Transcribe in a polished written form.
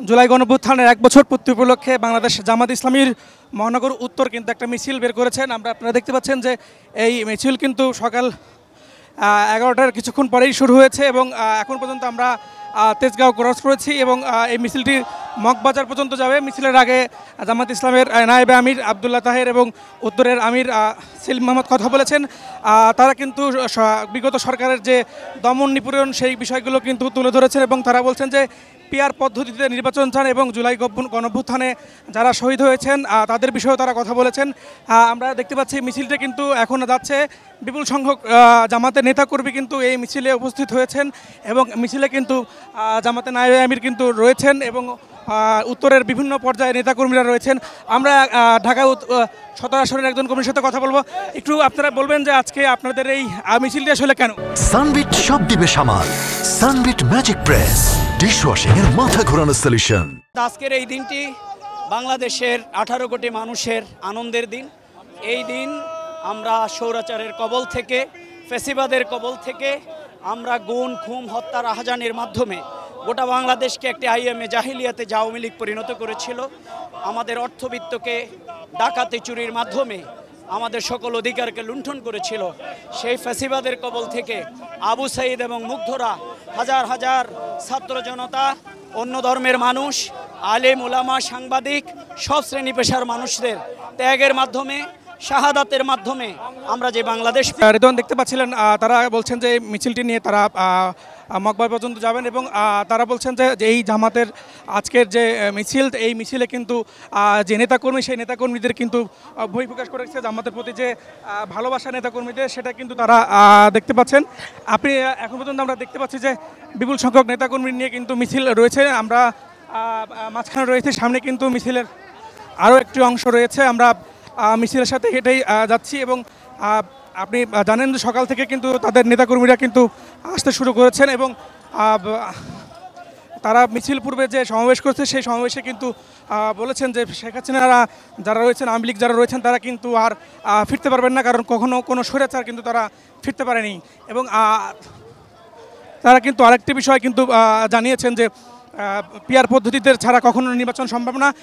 জুলাই গণঅভ্যুত্থানের ১ বছর পূর্তি উপলক্ষে বাংলাদেশ জামাত ইসলামীর মহানগর উত্তর কিন্তু একটা মিছিল বের করেছেন। আপনারা দেখতে পাচ্ছেন যে এই মিছিল কিন্তু সকাল ১১টার কিছুক্ষণ পরেই শুরু হয়েছে এবং এখন পর্যন্ত আমরা তেজগাঁও ক্রস করেছি এবং এই মিছিলটি মগবাজার পর্যন্ত যাবে। মিছিলের আগে জামাত ইসলামের নায়েবে আমির আবদুল্লাহ তাহের এবং উত্তরের আমির সেলিম মাহমুদ কথা বলেছেন। তারা কিন্তু বিগত সরকারের যে দমন নিপীড়ন সেই বিষয়গুলো কিন্তু তুলে ধরেছেন এবং তারা বলছেন যে পিআর পদ্ধতিতে নির্বাচন চান এবং জুলাই গণঅভ্যুত্থানে যারা শহীদ হয়েছেন তাদের বিষয়েও তারা কথা বলেছেন। আমরা দেখতে পাচ্ছি মিছিলটা কিন্তু এখন যাচ্ছে, বিপুল সংখ্যক জামাতের নেতাকর্মী কিন্তু এই মিছিলে উপস্থিত হয়েছেন এবং মিছিলে কিন্তু জামাতের নায়েবে আমির কিন্তু রয়েছেন এবং উত্তরের বিভিন্ন পর্যায়ে নেতাকর্মীরা রয়েছেন। আমরা ঢাকা ১৭ আসনের একজন কর্মীর সাথে কথা বলবো। একটু আপনারা বলবেন যে আজকে আপনাদের এই মিছিলটি আসলে কেন? সানবিট সব দিবে সামাল। সানবিট ম্যাজিক প্রেস ডিশওয়াশিং এর মাথা ঘোরানো সলিউশন। আজকের এই দিনটি বাংলাদেশের 18 কোটি মানুষের আনন্দের দিন। এই দিন আমরা স্বৈরাচারের কবল থেকে, ফ্যাসিবাদের কবল থেকে আমরা গুম, খুন, হত্যা, রাহাজানির মাধ্যমে গোটা বাংলাদেশকে একটি আইএমএ জাহিলিয়াতে আওয়ামী লীগ পরিণত করেছিল। আমাদের অর্থবিত্তকে ডাকাতি চুরির মাধ্যমে আমাদের সকল অধিকারকে লুণ্ঠন করেছিল। সেই ফ্যাসিবাদের কবল থেকে আবু সাইদ এবং মুগ্ধরা, হাজার হাজার ছাত্র জনতা, অন্য ধর্মের মানুষ, আলেম ওলামা, সাংবাদিক, সব শ্রেণী পেশার মানুষদের ত্যাগের মাধ্যমে, শাহাদাতের মাধ্যমে আমরা যে বাংলাদেশ। রেদওয়ান দেখতে পাচ্ছিলেন, তারা বলছেন যে মিছিলটি নিয়ে তারা মগবাজার পর্যন্ত যাবেন এবং তারা বলছেন যে এই জামাতের আজকের যে মিছিল, এই মিছিলে কিন্তু যে নেতাকর্মী, সেই নেতাকর্মীদের কিন্তু বহিঃপ্রকাশ করেছে জামাতের প্রতি যে ভালোবাসা নেতাকর্মীদের, সেটা কিন্তু তারা দেখতে পাচ্ছেন। আপনি এখন পর্যন্ত আমরা দেখতে পাচ্ছি যে বিপুল সংখ্যক নেতাকর্মী নিয়ে কিন্তু মিছিল রয়েছে। আমরা মাঝখানে রয়েছে, সামনে কিন্তু মিছিলের আরও একটি অংশ রয়েছে। আমরা মিছিলের সাথে হেঁটেই যাচ্ছি এবং আপনি জানেন যে সকাল থেকে কিন্তু তাদের নেতাকর্মীরা কিন্তু আসতে শুরু করেছেন এবং তারা মিছিল পূর্বে যে সমাবেশ করছে সেই সমাবেশে কিন্তু বলেছেন যে শেখ হাসিনারা যারা রয়েছেন, আওয়ামী লীগ যারা রয়েছেন, তারা কিন্তু আর ফিরতে পারবেন না, কারণ কখনো কোনো স্বৈরাচার কিন্তু তারা ফিরতে পারেনি। এবং তারা কিন্তু আরেকটি বিষয় কিন্তু জানিয়েছেন যে পিআর পদ্ধতিতে ছাড়া কখনো নির্বাচন সম্ভব না